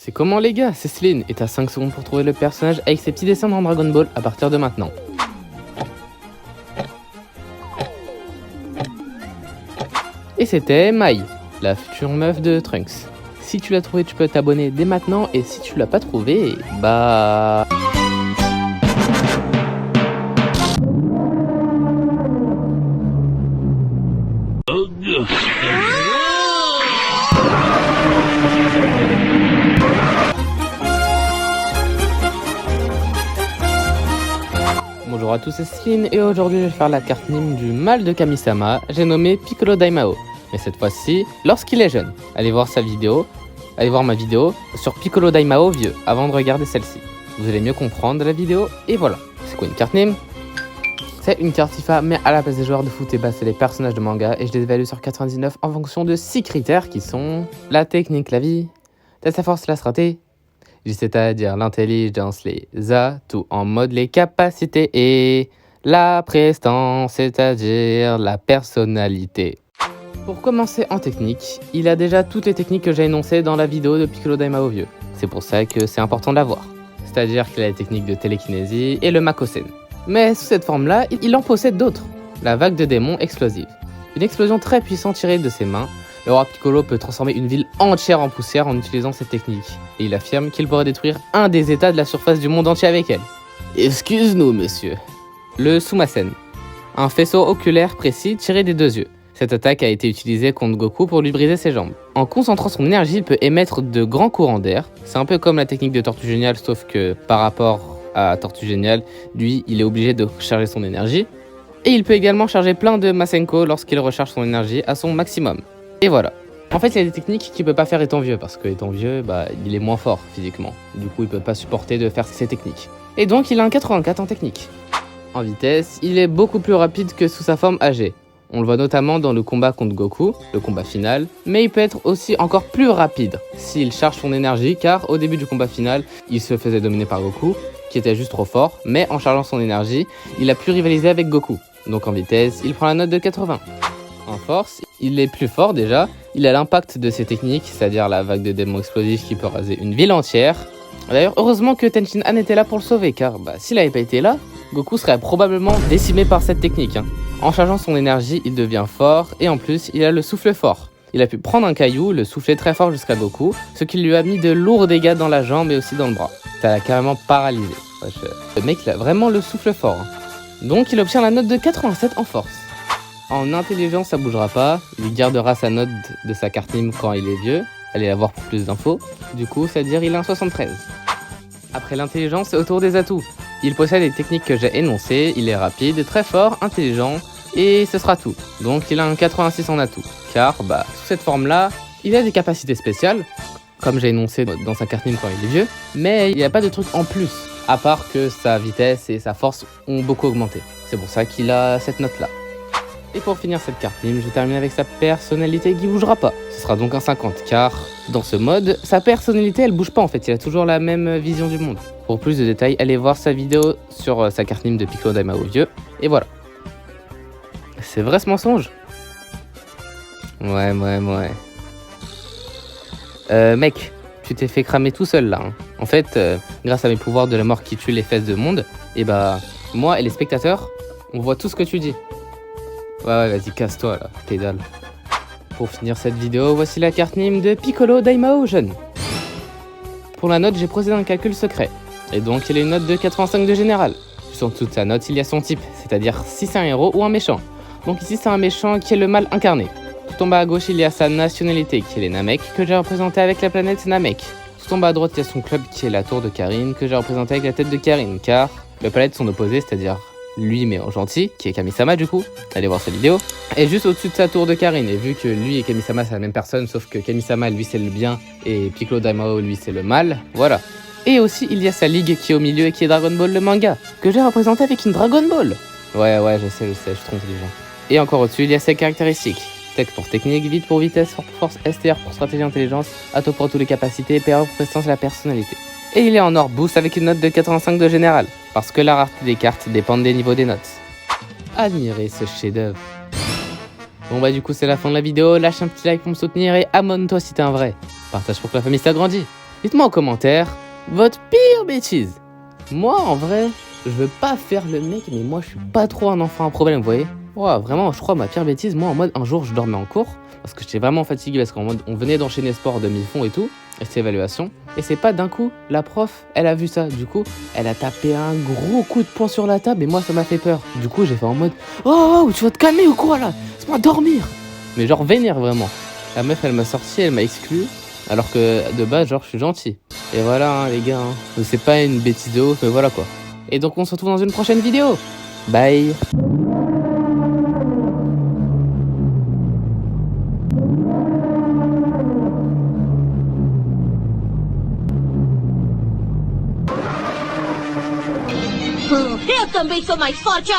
C'est comment les gars, c'est Céline et t'as 5 secondes pour trouver le personnage avec ses petits dessins dans Dragon Ball à partir de maintenant. Et c'était Mai, la future meuf de Trunks. Si tu l'as trouvé, tu peux t'abonner dès maintenant et si tu l'as pas trouvé, bah... Bonjour à tous, c'est Céline et aujourd'hui je vais faire la carte Nîmes du mal de Kami-sama, j'ai nommé Piccolo Daimao. Mais cette fois-ci, lorsqu'il est jeune. Allez voir ma vidéo sur Piccolo Daimao vieux, avant de regarder celle-ci. Vous allez mieux comprendre la vidéo, et voilà. C'est quoi une carte Nîmes? C'est une carte FIFA, mais à la place des joueurs de foot, et bah c'est les personnages de manga, et je les évalue sur 99 en fonction de 6 critères qui sont la technique, la vie, test à force, la stratégie, c'est-à-dire l'intelligence, les atouts en mode les capacités, et la prestance, c'est-à-dire la personnalité. Pour commencer en technique, il a déjà toutes les techniques que j'ai énoncées dans la vidéo de Piccolo Daimao vieux. C'est pour ça que c'est important de l'avoir. C'est-à-dire qu'il a les techniques de télékinésie et le Makosen. Mais sous cette forme-là, il en possède d'autres. La vague de démons explosive. Une explosion très puissante tirée de ses mains. Le roi Piccolo peut transformer une ville entière en poussière en utilisant cette technique. Et il affirme qu'il pourrait détruire un des états de la surface du monde entier avec elle. Excuse-nous, monsieur. Le Sumasen. Un faisceau oculaire précis tiré des deux yeux. Cette attaque a été utilisée contre Goku pour lui briser ses jambes. En concentrant son énergie, il peut émettre de grands courants d'air. C'est un peu comme la technique de Tortue Géniale, sauf que par rapport à Tortue Géniale, lui, il est obligé de charger son énergie. Et il peut également charger plein de Masenko lorsqu'il recharge son énergie à son maximum. Et voilà. En fait, il y a des techniques qu'il peut pas faire étant vieux, parce que étant vieux, bah, il est moins fort physiquement. Du coup, il peut pas supporter de faire ces techniques. Et donc, il a un 84 en technique. En vitesse, il est beaucoup plus rapide que sous sa forme âgée. On le voit notamment dans le combat contre Goku, le combat final, mais il peut être aussi encore plus rapide s'il charge son énergie, car au début du combat final, il se faisait dominer par Goku, qui était juste trop fort, mais en chargeant son énergie, il a pu rivaliser avec Goku. Donc en vitesse, il prend la note de 80. En force, il est plus fort déjà, il a l'impact de ses techniques, c'est-à-dire la vague de démons explosifs qui peut raser une ville entière. D'ailleurs, heureusement que Tenshin Han était là pour le sauver, car s'il n'avait pas été là, Goku serait probablement décimé par cette technique. En chargeant son énergie, il devient fort, et en plus, il a le souffle fort. Il a pu prendre un caillou, le souffler très fort jusqu'à Goku, ce qui lui a mis de lourds dégâts dans la jambe et aussi dans le bras. Ça l'a carrément paralysé. Le mec, il a vraiment le souffle fort. Donc, il obtient la note de 87 en force. En intelligence, ça bougera pas. Il gardera sa note de sa carte Nîmes quand il est vieux. Allez la voir pour plus d'infos. Du coup, c'est-à-dire il a un 73. Après l'intelligence, c'est au tour des atouts. Il possède les techniques que j'ai énoncées. Il est rapide, très fort, intelligent. Et ce sera tout. Donc, il a un 86 en atout. Car, sous cette forme-là, il a des capacités spéciales. Comme j'ai énoncé dans sa carte Nîmes quand il est vieux. Mais il n'y a pas de truc en plus. À part que sa vitesse et sa force ont beaucoup augmenté. C'est pour ça qu'il a cette note-là. Et pour finir cette carte Nîmes, je termine avec sa personnalité qui bougera pas. Ce sera donc un 50, car dans ce mode, sa personnalité elle bouge pas en fait, il a toujours la même vision du monde. Pour plus de détails, allez voir sa vidéo sur sa carte Nîmes de Piccolo Daimao vieux, et voilà. C'est vrai ce mensonge? Ouais. Mec, tu t'es fait cramer tout seul là. En fait, grâce à mes pouvoirs de la mort qui tue les fesses de monde, et moi et les spectateurs, on voit tout ce que tu dis. Ouais, vas-y, casse-toi là, pédale. Pour finir cette vidéo, voici la carte Nîmes de Piccolo Daimao jeune. Pour la note, j'ai procédé à un calcul secret. Et donc, il a une note de 85 de général. Sur toute sa note, il y a son type, c'est-à-dire si c'est un héros ou un méchant. Donc ici, c'est un méchant qui est le mal incarné. Tout en bas à gauche, il y a sa nationalité, qui est les Namek, que j'ai représenté avec la planète Namek. Tout en bas à droite, il y a son club, qui est la tour de Karin, que j'ai représenté avec la tête de Karin, car les planètes sont opposées, c'est-à-dire lui mais en gentil, qui est Kami-sama du coup, allez voir sa vidéo, et juste au-dessus de sa tour de Karin, et vu que lui et Kami-sama c'est la même personne, sauf que Kami-sama lui c'est le bien, et Piccolo Daimao lui c'est le mal, voilà. Et aussi il y a sa ligue qui est au milieu et qui est Dragon Ball le manga, que j'ai représenté avec une Dragon Ball. Ouais, je sais, je suis trop intelligent. Et encore au-dessus il y a ses caractéristiques, Tech pour technique, vite pour vitesse, fort pour force, STR pour stratégie intelligence, Ato pour toutes les capacités, PA pour prestance et la personnalité. Et il est en or boost avec une note de 85 de général, parce que la rareté des cartes dépend des niveaux des notes. Admirez ce chef-d'œuvre. Bon du coup c'est la fin de la vidéo, lâche un petit like pour me soutenir et abonne-toi si t'es un vrai. Partage pour que la famille s'agrandisse. Dites-moi en commentaire votre pire bêtise. Moi, en vrai, je veux pas faire le mec, mais moi, je suis pas trop un enfant à problème, vous voyez. Ouais, vraiment, je crois ma pire bêtise, moi, en mode, un jour, je dormais en cours, parce que j'étais vraiment fatigué, parce qu'en mode, on venait d'enchaîner sport demi-fond et tout, et c'est évaluation. Et c'est pas d'un coup, la prof, elle a vu ça. Du coup, elle a tapé un gros coup de poing sur la table, et moi, ça m'a fait peur. Du coup, j'ai fait en mode, oh, tu vas te calmer ou quoi, là? Laisse-moi dormir. Mais genre, vénère, vraiment. La meuf, elle m'a sorti, elle m'a exclu. Alors que de base, genre, je suis gentil. Et voilà, hein, les gars. Hein. C'est pas une bêtise de ouf, mais voilà quoi. Et donc, on se retrouve dans une prochaine vidéo. Bye. Eu também sou mais forte.